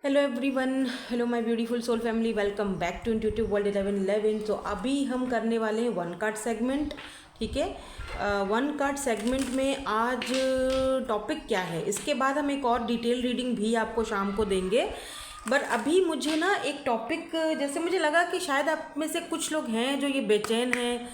Hello everyone, hello my beautiful soul family, welcome back to intuitive world 1111। तो अभी हम करने वाले हैं वन कार्ड सेगमेंट। ठीक है, वन कार्ड सेगमेंट में आज टॉपिक क्या है, इसके बाद हम एक और डिटेल रीडिंग भी आपको शाम को देंगे। बट अभी मुझे ना एक टॉपिक, जैसे मुझे लगा कि शायद आप में से कुछ लोग हैं जो ये बेचैन हैं,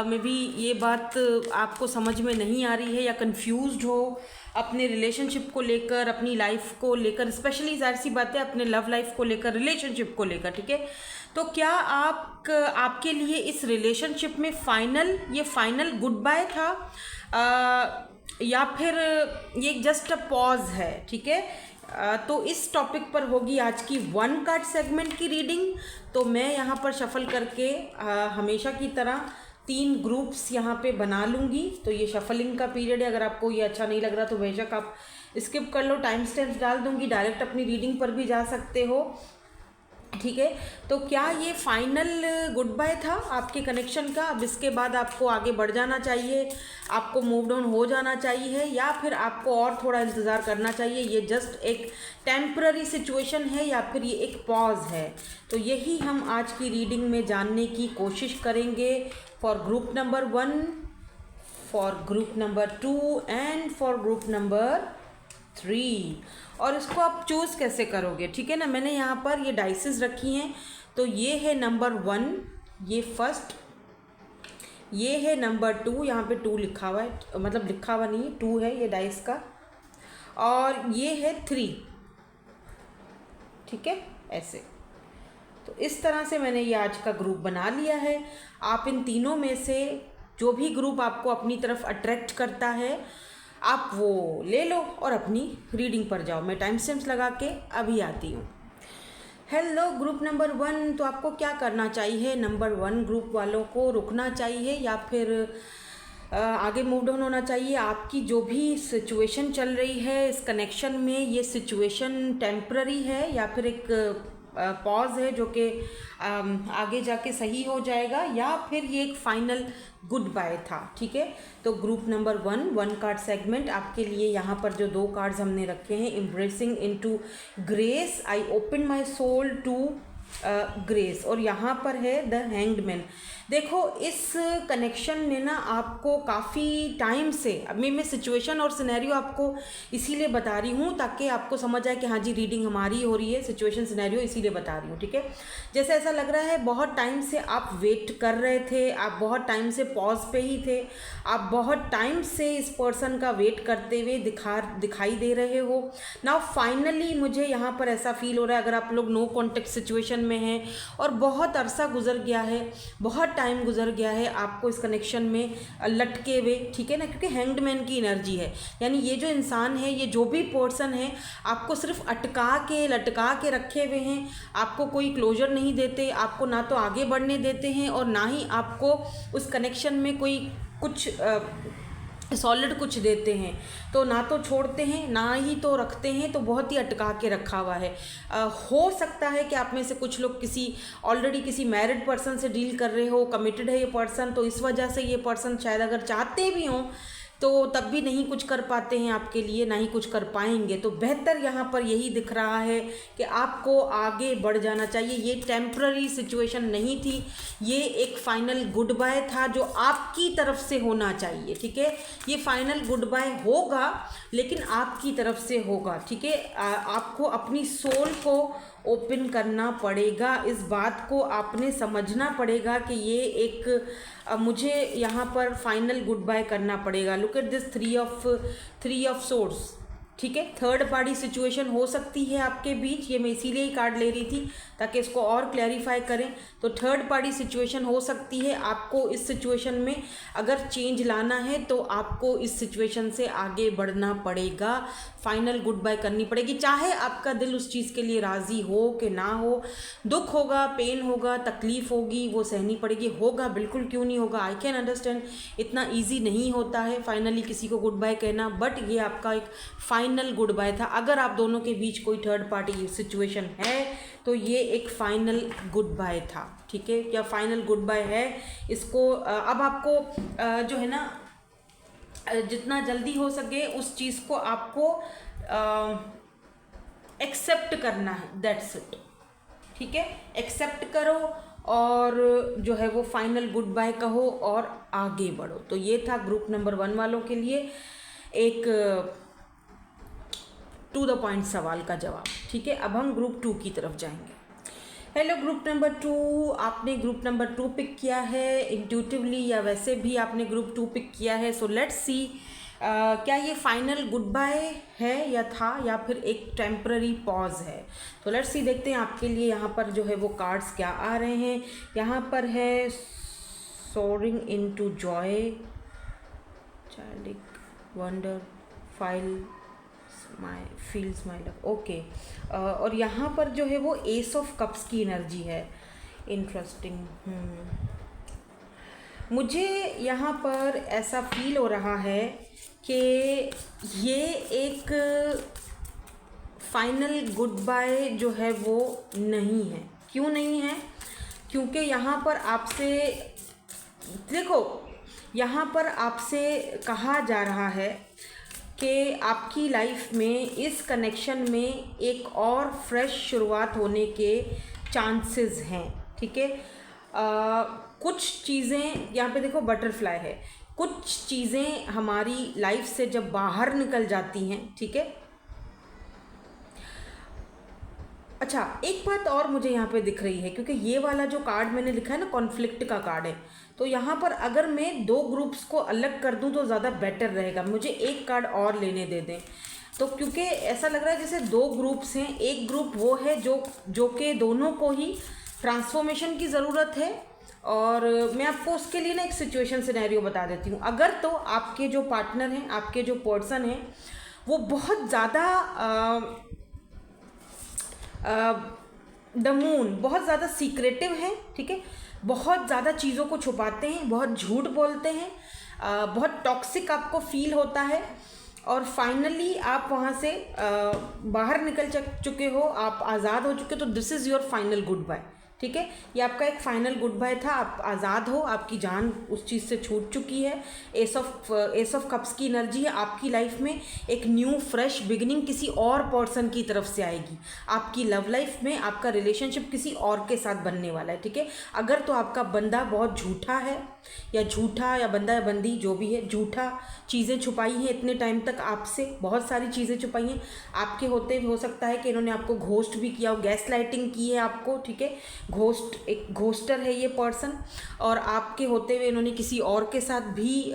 मे बी ये बात आपको समझ में नहीं आ रही है या कंफ्यूज्ड हो अपने रिलेशनशिप को लेकर, अपनी लाइफ को लेकर, स्पेशली ज़ाहिर सी बात है अपने लव लाइफ को लेकर, रिलेशनशिप को लेकर। ठीक है, तो क्या आपके लिए इस रिलेशनशिप में ये फाइनल गुड बाय था, या फिर ये जस्ट अ पॉज है। ठीक है, तो इस टॉपिक पर होगी आज की वन कार्ड सेगमेंट की रीडिंग। तो मैं यहाँ पर शफल करके हमेशा की तरह 3 ग्रुप्स यहाँ पे बना लूँगी। तो ये शफलिंग का पीरियड है, अगर आपको ये अच्छा नहीं लग रहा तो बेशक आप स्किप कर लो, टाइम स्टैम्प्स डाल दूँगी, डायरेक्ट अपनी रीडिंग पर भी जा सकते हो। ठीक है, तो क्या ये फाइनल गुड बाय था आपके कनेक्शन का? अब इसके बाद आपको आगे बढ़ जाना चाहिए, आपको मूव ऑन हो जाना चाहिए, या फिर आपको और थोड़ा इंतज़ार करना चाहिए? ये जस्ट एक टेम्पररी सिचुएशन है या फिर ये एक पॉज है? तो यही हम आज की रीडिंग में जानने की कोशिश करेंगे। For group number 1, for group number 2 and for group number 3। और इसको आप चूज़ कैसे करोगे? ठीक है ना, मैंने यहाँ पर ये डाइसेस रखी हैं। तो ये है नंबर 1, ये फर्स्ट, ये है नंबर 2, यहाँ पे 2 लिखा हुआ है, मतलब लिखा हुआ नहीं है, 2 है ये डाइस का, और ये है 3। ठीक है, ऐसे। तो इस तरह से मैंने ये आज का ग्रुप बना लिया है। आप इन तीनों में से जो भी ग्रुप आपको अपनी तरफ अट्रैक्ट करता है आप वो ले लो और अपनी रीडिंग पर जाओ। मैं टाइम स्टैम्प्स लगा के अभी आती हूँ। हेलो ग्रुप नंबर 1, तो आपको क्या करना चाहिए? नंबर 1 ग्रुप वालों को रुकना चाहिए या फिर आगे मूव ऑन होना चाहिए? आपकी जो भी सिचुएशन चल रही है इस कनेक्शन में, ये सिचुएशन टेम्प्ररी है या फिर एक पॉज है जो कि आगे जाके सही हो जाएगा, या फिर ये एक फाइनल गुड बाय था? ठीक है, तो group number 1 one card segment आपके लिए यहाँ पर जो 2 कार्ड्स हमने रखे हैं, embracing into grace, I open my soul to grace, और यहाँ पर है द हैंग्ड मैन। देखो, इस कनेक्शन ने ना आपको काफ़ी टाइम से, अभी मैं सिचुएशन और सिनेरियो आपको इसीलिए बता रही हूँ ताकि आपको समझ आए कि हाँ जी रीडिंग हमारी हो रही है, सिचुएशन सिनेरियो इसीलिए बता रही हूँ। ठीक है, जैसे ऐसा लग रहा है बहुत टाइम से आप वेट कर रहे थे, आप बहुत टाइम से पॉज पे ही थे, आप बहुत टाइम से इस पर्सन का वेट करते हुए दिखाई दे रहे हो। नाउ फाइनली मुझे यहाँ पर ऐसा फील हो रहा है, अगर आप लोग नो कॉन्टेक्ट सिचुएशन में हैं और बहुत अरसा गुजर गया है, बहुत टाइम गुजर गया है आपको इस कनेक्शन में लटके हुए। ठीक है ना, क्योंकि हैंग्ड मैन की एनर्जी है, यानी ये जो इंसान है, ये जो भी पर्सन है, आपको सिर्फ लटका के रखे हुए हैं, आपको कोई क्लोजर नहीं देते, आपको ना तो आगे बढ़ने देते हैं और ना ही आपको उस कनेक्शन में कोई कुछ सॉलिड कुछ देते हैं। तो ना तो छोड़ते हैं ना ही तो रखते हैं, तो बहुत ही अटका के रखा हुआ है। हो सकता है कि आप में से कुछ लोग ऑलरेडी किसी मैरिड पर्सन से डील कर रहे हो, कमिटेड है ये पर्सन, तो इस वजह से ये पर्सन शायद अगर चाहते भी हों तो तब भी नहीं कुछ कर पाते हैं आपके लिए, ना ही कुछ कर पाएंगे। तो बेहतर यहाँ पर यही दिख रहा है कि आपको आगे बढ़ जाना चाहिए। ये टेम्प्ररी सिचुएशन नहीं थी, ये एक फाइनल गुड बाय था जो आपकी तरफ से होना चाहिए। ठीक है, ये फाइनल गुड बाय होगा लेकिन आपकी तरफ से होगा। ठीक है, आपको अपनी सोल को ओपन करना पड़ेगा, इस बात को आपने समझना पड़ेगा कि ये एक मुझे यहाँ पर फाइनल गुड बाय करना पड़ेगा। Look at this three of swords. ठीक है, थर्ड पार्टी सिचुएशन हो सकती है आपके बीच, ये मैं इसीलिए ही कार्ड ले रही थी ताकि इसको और क्लैरिफाई करें। तो थर्ड पार्टी सिचुएशन हो सकती है, आपको इस सिचुएशन में अगर चेंज लाना है तो आपको इस सिचुएशन से आगे बढ़ना पड़ेगा, फाइनल गुड बाय करनी पड़ेगी, चाहे आपका दिल उस चीज़ के लिए राज़ी हो कि ना हो। दुख होगा, पेन होगा, तकलीफ़ होगी, वो सहनी पड़ेगी, होगा, बिल्कुल क्यों नहीं होगा, आई कैन अंडरस्टैंड। इतना ईजी नहीं होता है फाइनली किसी को गुड बाय कहना, बट ये आपका एक फाइनल गुड बाय था। अगर आप दोनों के बीच कोई थर्ड पार्टी सिचुएशन है तो ये एक फाइनल गुड बाय था। ठीक है, क्या फाइनल गुड बाय है? इसको अब आपको जो है ना, जितना जल्दी हो सके उस चीज़ को आपको एक्सेप्ट करना है, दैट्स इट। ठीक है, एक्सेप्ट करो और जो है वो फाइनल गुड बाय कहो और आगे बढ़ो। तो ये था ग्रुप नंबर 1 वालों के लिए एक टू द पॉइंट सवाल का जवाब। ठीक है, अब हम ग्रुप 2 की तरफ जाएंगे। हेलो ग्रुप नंबर 2, आपने ग्रुप नंबर 2 पिक किया है इंट्यूटिवली या वैसे भी आपने ग्रुप 2 पिक किया है। सो लेट्स सी क्या ये फाइनल गुड बाय है या था या फिर एक टेम्पररी पॉज है। तो लेट्स सी, देखते हैं आपके लिए यहाँ पर जो है वो कार्ड्स क्या आ रहे हैं। यहाँ पर है soaring into joy, childlike wonder, fill my feels my love, okay. और यहाँ पर जो है वो एस ऑफ कप्स की एनर्जी है। इंटरेस्टिंग। मुझे यहाँ पर ऐसा फील हो रहा है कि ये एक फाइनल गुड बाय जो है वो नहीं है। क्यों नहीं है? क्योंकि यहाँ पर आपसे देखो, यहाँ पर आपसे कहा जा रहा है कि आपकी लाइफ में इस कनेक्शन में एक और फ्रेश शुरुआत होने के चांसेस हैं। ठीक है, कुछ चीज़ें यहाँ पे देखो, बटरफ्लाई है, कुछ चीज़ें हमारी लाइफ से जब बाहर निकल जाती हैं। ठीक है, अच्छा एक बात और मुझे यहाँ पे दिख रही है, क्योंकि ये वाला जो कार्ड मैंने लिखा है ना, कॉन्फ्लिक्ट का कार्ड है, तो यहाँ पर अगर मैं 2 ग्रुप्स को अलग कर दूँ तो ज़्यादा बेटर रहेगा। मुझे एक कार्ड और लेने दे दें, तो क्योंकि ऐसा लग रहा है जैसे 2 ग्रुप्स हैं। एक ग्रुप वो है जो कि दोनों को ही ट्रांसफॉर्मेशन की ज़रूरत है, और मैं आपको उसके लिए ना एक सिचुएशन सिनेरियो बता देती हूँ। अगर तो आपके जो पार्टनर हैं, आपके जो पर्सन हैं, वो बहुत ज़्यादा द मून बहुत ज़्यादा सीक्रेटिव है। ठीक है, बहुत ज़्यादा चीज़ों को छुपाते हैं, बहुत झूठ बोलते हैं, बहुत टॉक्सिक आपको फील होता है, और फाइनली आप वहाँ से बाहर निकल चुके हो, आप आज़ाद हो चुके हो, तो this is your final goodbye. ठीक है, ये आपका एक फाइनल गुड बाय था। आप आज़ाद हो, आपकी जान उस चीज़ से छूट चुकी है। एस ऑफ कप्स की एनर्जी है। आपकी लाइफ में एक न्यू फ्रेश बिगिनिंग किसी और पर्सन की तरफ से आएगी। आपकी लव लाइफ में आपका रिलेशनशिप किसी और के साथ बनने वाला है। ठीक है, अगर तो आपका बंदा बहुत झूठा है, या झूठा या बंदा या बंदी जो भी है, झूठा चीज़ें छुपाई हैं इतने टाइम तक आपसे, बहुत सारी चीज़ें छुपाई हैं आपके होते हुए, हो सकता है कि इन्होंने आपको घोस्ट भी किया हो, गैस लाइटिंग की है आपको। ठीक है, एक घोस्टर है ये पर्सन, और आपके होते हुए इन्होंने किसी और के साथ भी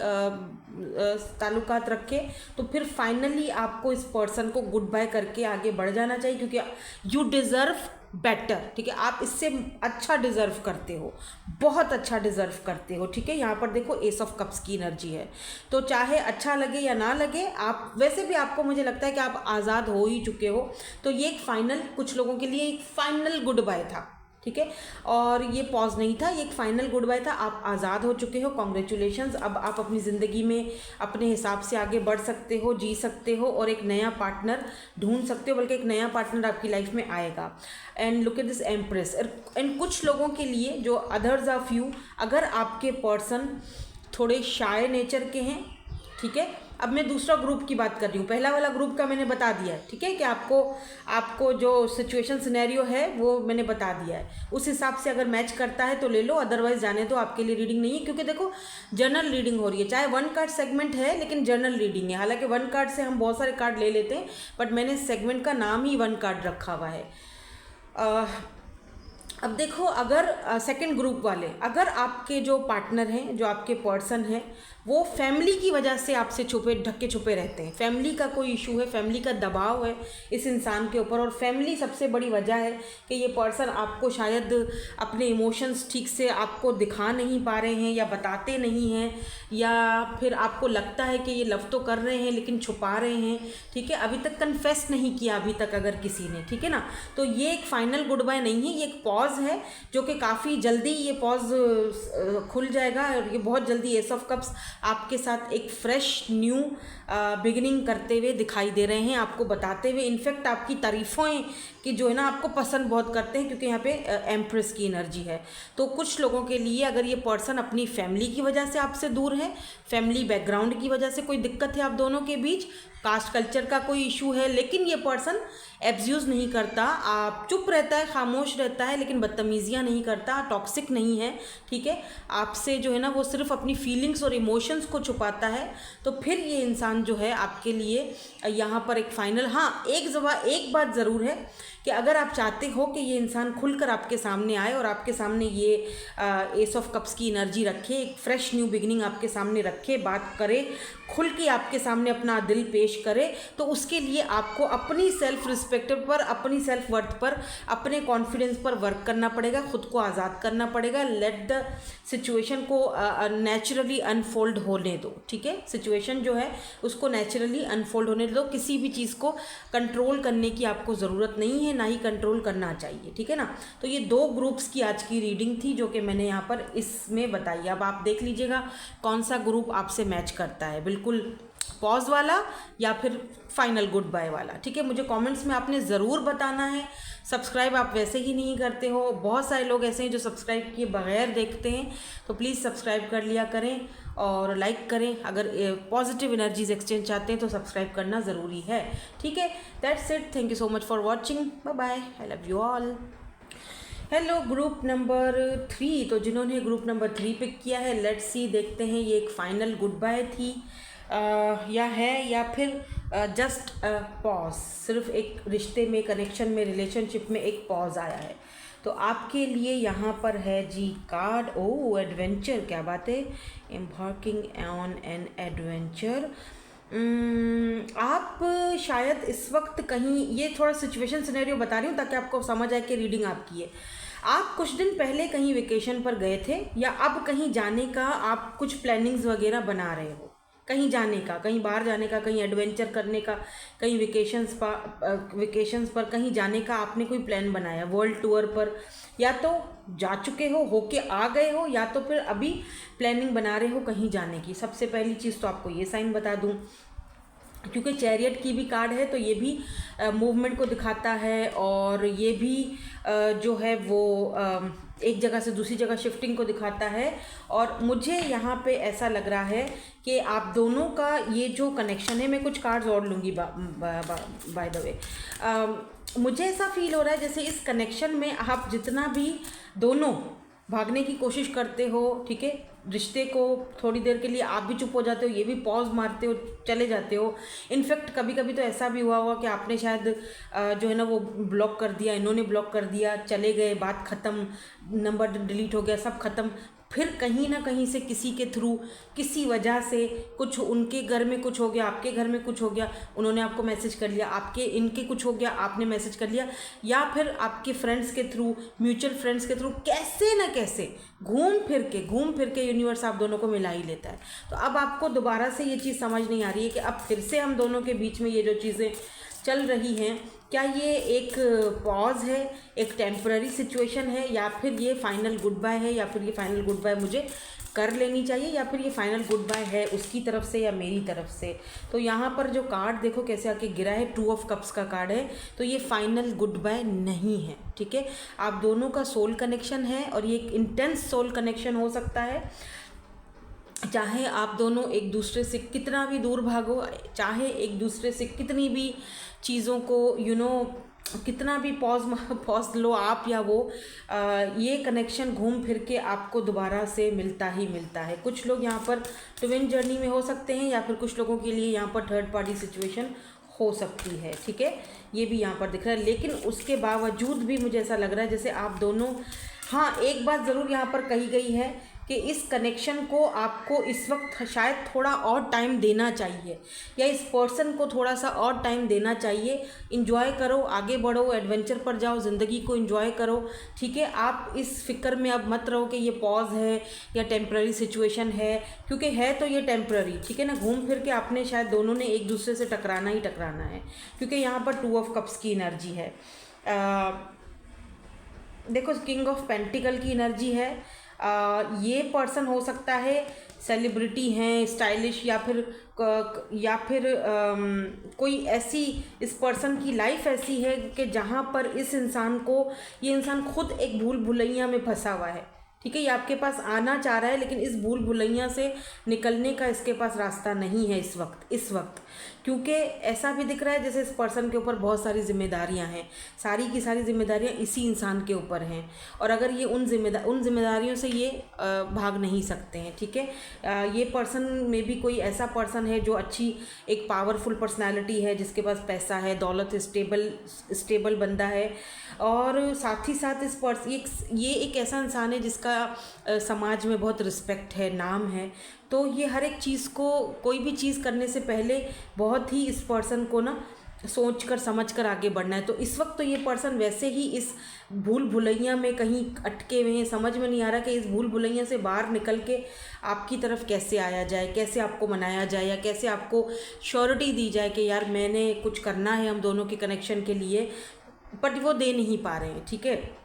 ताल्लुकात रखे। तो फिर फाइनली आपको इस पर्सन को गुड बाय करके आगे बढ़ जाना चाहिए, क्योंकि यू डिज़र्व बेटर। ठीक है, आप इससे अच्छा डिज़र्व करते हो, बहुत अच्छा डिज़र्व करते हो। ठीक है, यहाँ पर देखो एस ऑफ कप्स की एनर्जी है, तो चाहे अच्छा लगे या ना लगे, आप वैसे भी आपको मुझे लगता है कि आप आज़ाद हो ही चुके हो। तो ये एक फाइनल, कुछ लोगों के लिए एक फाइनल गुड बाय था। ठीक है, और ये पॉज नहीं था, ये एक फाइनल गुड बाय था। आप आज़ाद हो चुके हो, कॉन्ग्रेचुलेशंस। अब आप अपनी ज़िंदगी में अपने हिसाब से आगे बढ़ सकते हो, जी सकते हो, और एक नया पार्टनर ढूंढ सकते हो, बल्कि एक नया पार्टनर आपकी लाइफ में आएगा। And look at this empress. And कुछ लोगों के लिए जो अदर्स ऑफ यू, अगर आपके पर्सन थोड़े शाय नेचर के हैं, ठीक है, अब मैं दूसरा ग्रुप की बात कर रही हूँ, पहला वाला ग्रुप का मैंने बता दिया है। ठीक है, कि आपको जो सिचुएशन सिनेरियो है वो मैंने बता दिया है, उस हिसाब से अगर मैच करता है तो ले लो, अदरवाइज जाने दो, आपके लिए रीडिंग नहीं है। क्योंकि देखो जनरल रीडिंग हो रही है, चाहे 1 कार्ड सेगमेंट है लेकिन जनरल रीडिंग है। हालांकि 1 कार्ड से हम बहुत सारे कार्ड ले लेते हैं, बट मैंने सेगमेंट का नाम ही 1 कार्ड रखा हुआ है। अब देखो, अगर सेकंड ग्रुप वाले, अगर आपके जो पार्टनर हैं, जो आपके पर्सन हैं, वो फैमिली की वजह से आपसे ढके छुपे रहते हैं, फैमिली का कोई इशू है, फैमिली का दबाव है इस इंसान के ऊपर, और फैमिली सबसे बड़ी वजह है कि ये पर्सन आपको शायद अपने इमोशंस ठीक से आपको दिखा नहीं पा रहे हैं, या बताते नहीं हैं, या फिर आपको लगता है कि ये लव तो कर रहे हैं लेकिन छुपा रहे हैं। ठीक है, अभी तक कन्फेस नहीं किया अभी तक अगर किसी ने। ठीक है ना, तो ये एक फाइनल गुड बाय नहीं है, ये एक पॉज है, जो कि काफ़ी जल्दी ये पॉज खुल जाएगा, और ये बहुत जल्दी एस ऑफ कप्स आपके साथ एक फ्रेश न्यू बिगिनिंग करते हुए दिखाई दे रहे हैं, आपको बताते हुए, इनफैक्ट आपकी तारीफ़ें कि जो है ना आपको पसंद बहुत करते हैं, क्योंकि यहाँ पे एम्प्रेस की एनर्जी है। तो कुछ लोगों के लिए अगर ये पर्सन अपनी फैमिली की वजह से आपसे दूर है, फैमिली बैकग्राउंड की वजह से कोई दिक्कत है आप दोनों के बीच, कास्ट कल्चर का कोई इशू है, लेकिन ये पर्सन एब्यूज़ नहीं करता, आप चुप रहता है, खामोश रहता है, लेकिन बदतमीज़ियाँ नहीं करता, टॉक्सिक नहीं है, ठीक है। आपसे जो है ना वो सिर्फ अपनी फीलिंग्स और इमोशंस को छुपाता है, तो फिर ये इंसान जो है आपके लिए यहाँ पर एक फ़ाइनल, हाँ एक बात ज़रूर है कि अगर आप चाहते हो कि ये इंसान खुलकर आपके सामने आए और आपके सामने ये एस ऑफ कप्स की एनर्जी रखे, एक फ्रेश न्यू बिगिनिंग आपके सामने रखे, बात करे, खुल के आपके सामने अपना दिल पेश करे, तो उसके लिए आपको अपनी सेल्फ रिस्पेक्ट पर, अपनी सेल्फ वर्थ पर, अपने कॉन्फिडेंस पर वर्क करना पड़ेगा, खुद को आज़ाद करना पड़ेगा। लेट द सिचुएशन को नेचुरली अनफोल्ड होने दो, ठीक है। सिचुएशन जो है उसको नेचुरली अनफोल्ड होने दो, किसी भी चीज़ को कंट्रोल करने की आपको ज़रूरत नहीं है, ना ही कंट्रोल करना चाहिए, ठीक है ना। तो ये 2 ग्रुप्स की आज की रीडिंग थी जो कि मैंने यहाँ पर इसमें बताई। अब आप देख लीजिएगा कौन सा ग्रुप आपसे मैच करता है, बिल्कुल पॉज वाला या फिर फाइनल गुड बाय वाला, ठीक है। मुझे कमेंट्स में आपने ज़रूर बताना है। सब्सक्राइब आप वैसे ही नहीं करते हो, बहुत सारे लोग ऐसे हैं जो सब्सक्राइब किए बगैर देखते हैं, तो प्लीज़ सब्सक्राइब कर लिया करें और लाइक करें। अगर पॉजिटिव एनर्जीज एक्सचेंज चाहते हैं तो सब्सक्राइब करना ज़रूरी है, ठीक है। That's it, thank you so much for watching, bye bye, I love you all. Hello group number 3, तो जिन्होंने ग्रुप नंबर 3 पिक किया है, लेट्स सी, देखते हैं ये एक फाइनल गुड बाय थी या है, या फिर जस्ट पॉज, सिर्फ एक रिश्ते में, कनेक्शन में, रिलेशनशिप में एक पॉज आया है। तो आपके लिए यहाँ पर है जी कार्ड, ओ एडवेंचर, क्या बात है, एम्बार्किंग ऑन एन एडवेंचर। आप शायद इस वक्त कहीं, ये थोड़ा सिचुएशन सिनेरियो बता रही हूँ ताकि आपको समझ आए कि रीडिंग आपकी है। आप कुछ दिन पहले कहीं वेकेशन पर गए थे, या अब कहीं जाने का आप कुछ प्लानिंग्स वगैरह बना रहे हो, कहीं जाने का, कहीं बाहर जाने का, कहीं एडवेंचर करने का, कहीं वेकेशंस पर कहीं जाने का आपने कोई प्लान बनाया, वर्ल्ड टूर पर, या तो जा चुके हो, होके आ गए हो, या तो फिर अभी प्लानिंग बना रहे हो कहीं जाने की। सबसे पहली चीज़ तो आपको ये साइन बता दूं, क्योंकि चैरियट की भी कार्ड है, तो ये भी मूवमेंट को दिखाता है, और ये भी जो है वो एक जगह से दूसरी जगह शिफ्टिंग को दिखाता है। और मुझे यहाँ पे ऐसा लग रहा है कि आप दोनों का ये जो कनेक्शन है, मैं कुछ कार्ड्स और लूँगी बाय द वे, मुझे ऐसा फील हो रहा है जैसे इस कनेक्शन में आप जितना भी दोनों भागने की कोशिश करते हो, ठीक है, रिश्ते को थोड़ी देर के लिए आप भी चुप हो जाते हो, ये भी पॉज मारते हो, चले जाते हो। इनफैक्ट कभी कभी तो ऐसा भी हुआ होगा कि आपने शायद जो है ना वो ब्लॉक कर दिया, इन्होंने ब्लॉक कर दिया, चले गए, बात ख़त्म, नंबर डिलीट हो गया, सब ख़त्म। फिर कहीं ना कहीं से किसी के थ्रू, किसी वजह से, कुछ उनके घर में कुछ हो गया, आपके घर में कुछ हो गया, उन्होंने आपको मैसेज कर लिया, आपके इनके कुछ हो गया, आपने मैसेज कर लिया, या फिर आपके फ्रेंड्स के थ्रू, म्यूचुअल फ्रेंड्स के थ्रू, कैसे ना कैसे घूम फिर के यूनिवर्स आप दोनों को मिला ही लेता है। तो अब आपको दोबारा से ये चीज़ समझ नहीं आ रही है कि अब फिर से हम दोनों के बीच में ये जो चीज़ें चल रही हैं, क्या ये एक पॉज है, एक टेम्पररी सिचुएशन है, या फिर ये फाइनल गुड बाय है, या फिर ये फाइनल गुड बाय मुझे कर लेनी चाहिए, या फिर ये फाइनल गुड बाय है उसकी तरफ से या मेरी तरफ से। तो यहाँ पर जो कार्ड देखो कैसे आके गिरा है, 2 ऑफ कप्स का कार्ड है, तो ये फाइनल गुड बाय नहीं है, ठीक है। आप दोनों का सोल कनेक्शन है, और ये एक इंटेंस सोल कनेक्शन हो सकता है। चाहे आप दोनों एक दूसरे से कितना भी दूर भागो, चाहे एक दूसरे से कितनी भी चीज़ों को कितना भी पॉज लो आप या वो, ये कनेक्शन घूम फिर के आपको दोबारा से मिलता ही मिलता है। कुछ लोग यहाँ पर ट्विन जर्नी में हो सकते हैं, या फिर कुछ लोगों के लिए यहाँ पर थर्ड पार्टी सिचुएशन हो सकती है, ठीक है, ये भी यहाँ पर दिख रहा है। लेकिन उसके बावजूद भी मुझे ऐसा लग रहा है जैसे आप दोनों, हाँ एक बात ज़रूर यहाँ पर कही गई है कि इस कनेक्शन को आपको इस वक्त शायद थोड़ा और टाइम देना चाहिए, या इस पर्सन को थोड़ा सा और टाइम देना चाहिए। इन्जॉय करो, आगे बढ़ो, एडवेंचर पर जाओ, ज़िंदगी को इन्जॉय करो, ठीक है। आप इस फिक्र में अब मत रहो कि ये पॉज है या टेम्प्ररी सिचुएशन है, क्योंकि है तो ये टेम्प्ररी, ठीक है ना। घूम फिर के आपने शायद दोनों ने एक दूसरे से टकराना ही टकराना है, क्योंकि यहाँ पर 2 ऑफ कप्स की एनर्जी है। देखो किंग ऑफ पेंटिकल की एनर्जी है। ये पर्सन हो सकता है सेलिब्रिटी हैं, स्टाइलिश, या फिर कोई ऐसी, इस पर्सन की लाइफ ऐसी है कि जहाँ पर ये इंसान खुद एक भूल भुलैया में फंसा हुआ है, ठीक है। ये आपके पास आना चाह रहा है, लेकिन इस भूल भुलैया से निकलने का इसके पास रास्ता नहीं है इस वक्त, क्योंकि ऐसा भी दिख रहा है जैसे इस पर्सन के ऊपर बहुत सारी जिम्मेदारियां हैं, सारी की सारी जिम्मेदारियां इसी इंसान के ऊपर हैं, और अगर ये उन जिम्मेदारियों से ये भाग नहीं सकते हैं। ठीक है, ये पर्सन में भी कोई ऐसा पर्सन है जो अच्छी एक पावरफुल पर्सनालिटी है, जिसके पास पैसा है, दौलत, स्टेबल बंदा है, और साथ ही साथ ये एक ऐसा इंसान है जिसका समाज में बहुत रिस्पेक्ट है, नाम है। तो ये हर एक चीज़ को, कोई भी चीज़ करने से पहले बहुत ही इस पर्सन को ना सोच कर समझ कर आगे बढ़ना है। तो इस वक्त तो ये पर्सन वैसे ही इस भूल भुलैया में कहीं अटके हुए हैं, समझ में नहीं आ रहा कि इस भूल भुलैया से बाहर निकल के आपकी तरफ कैसे आया जाए, कैसे आपको मनाया जाए, या कैसे आपको श्योरिटी दी जाए कि यार मैंने कुछ करना है हम दोनों के कनेक्शन के लिए, बट वो दे नहीं पा रहे हैं। ठीक है,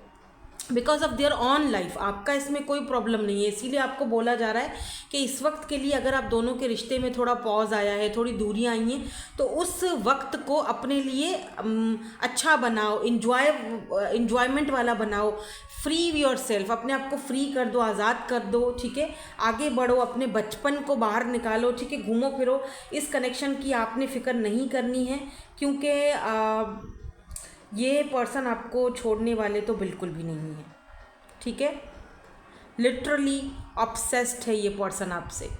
because of their on life. आपका इसमें कोई प्रॉब्लम नहीं है, इसीलिए आपको बोला जा रहा है कि इस वक्त के लिए अगर आप दोनों के रिश्ते में थोड़ा पॉज आया है, थोड़ी दूरियां आई हैं, तो उस वक्त को अपने लिए अच्छा बनाओ, इंजॉयमेंट वाला बनाओ, फ्री योर सेल्फ, अपने आप को फ्री कर दो, आज़ाद कर दो। ठीक है, आगे बढ़ो, अपने बचपन को बाहर निकालो। ठीक है, घूमो फिरो, इस कनेक्शन की आपने फिक्र नहीं करनी है, क्योंकि ये पर्सन आपको छोड़ने वाले तो बिल्कुल भी नहीं है। ठीक है, लिटरली ऑब्सेस्ड है ये पर्सन आपसे।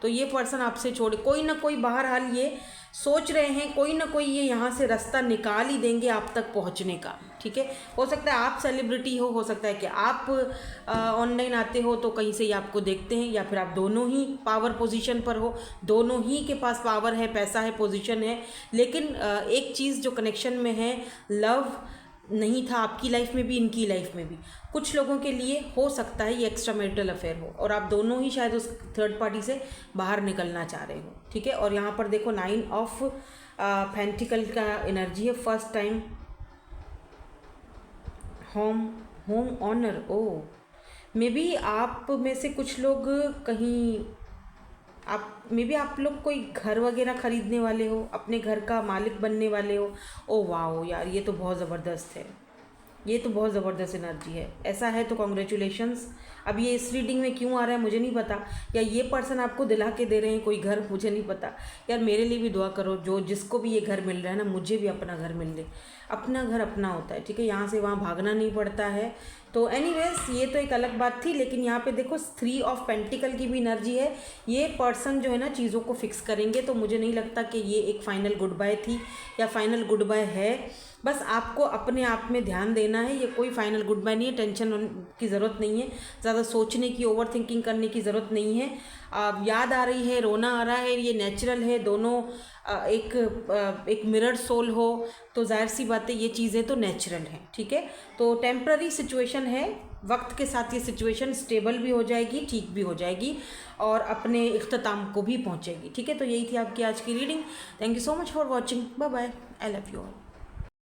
तो ये पर्सन आपसे छोड़े, कोई ना कोई बहरहाल ये सोच रहे हैं, कोई ना कोई ये यहाँ से रास्ता निकाल ही देंगे आप तक पहुँचने का। ठीक है, हो सकता है आप सेलिब्रिटी हो सकता है कि आप ऑनलाइन आते हो तो कहीं से ये आपको देखते हैं, या फिर आप दोनों ही पावर पोजीशन पर हो, दोनों ही के पास पावर है, पैसा है, पोजीशन है। लेकिन एक चीज़ जो कनेक्शन में है, लव नहीं था आपकी लाइफ में भी, इनकी लाइफ में भी। कुछ लोगों के लिए हो सकता है ये एक्स्ट्रा मैरिटल अफेयर हो, और आप दोनों ही शायद उस थर्ड पार्टी से बाहर निकलना चाह रहे हो। ठीक है, और यहाँ पर देखो 9 ऑफ पेंटिकल का एनर्जी है, first time home owner. Oh maybe आप में से कुछ लोग कहीं आप लोग कोई घर वगैरह खरीदने वाले हो, अपने घर का मालिक बनने वाले हो। ओ वाओ यार, ये तो बहुत ज़बरदस्त है, ये तो बहुत ज़बरदस्त एनर्जी है। ऐसा है तो कॉन्ग्रेचुलेशंस। अब ये इस रीडिंग में क्यों आ रहा है मुझे नहीं पता, या ये पर्सन आपको दिला के दे रहे हैं कोई घर, मुझे नहीं पता। यार मेरे लिए भी दुआ करो, जिसको भी ये घर मिल रहा है ना, मुझे भी अपना घर मिल ले। अपना घर अपना होता है। ठीक है, यहाँ से वहाँ भागना नहीं पड़ता है। तो एनीवेज ये तो एक अलग बात थी, लेकिन यहाँ पे देखो 3 ऑफ पेंटिकल की भी एनर्जी है। ये पर्सन जो है ना चीज़ों को फिक्स करेंगे, तो मुझे नहीं लगता कि ये एक फाइनल गुड बाय थी या फाइनल गुड बाय है। बस आपको अपने आप में ध्यान देना है, ये कोई फाइनल गुड बाय नहीं है। टेंशन की ज़रूरत नहीं है, ज़्यादा सोचने की, ओवर थिंकिंग करने की ज़रूरत नहीं है। याद आ रही है, रोना आ रहा है, ये नेचुरल है। दोनों एक मिरर सोल हो तो जाहिर सी बात है ये चीज़ें तो नेचुरल हैं। ठीक है, तो टेम्प्ररी सिचुएशन है, वक्त के साथ ये सिचुएशन स्टेबल भी हो जाएगी, ठीक भी हो जाएगी, और अपने इख्तिताम को भी पहुंचेगी। ठीक है, तो यही थी आपकी आज की reading. Thank you so much for watching, bye bye, I love you all.